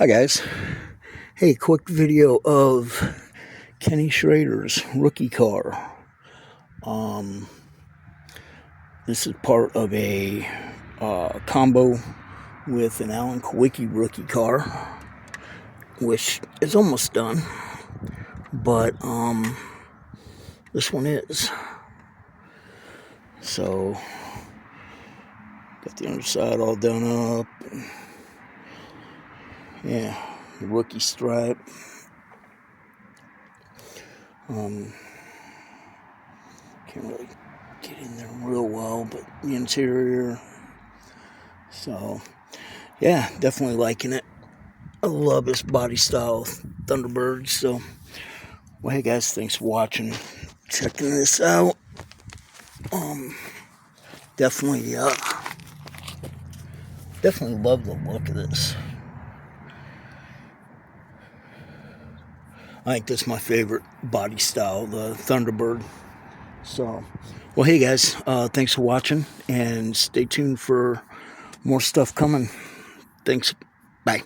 Hi guys. Hey, quick video of Kenny Schrader's rookie car. This is part of a combo with an Alan Kulwicki rookie car, which is almost done, but this one is. So got the underside all done up. Yeah, the rookie stripe. Can't really get in there real well, but the interior. So, yeah, definitely liking it. I love this body style Thunderbird. So, well, hey guys, thanks for watching, checking this out. Definitely love the look of this. I think that's my favorite body style, the Thunderbird. So, well, hey guys, thanks for watching, and stay tuned for more stuff coming. Thanks. Bye.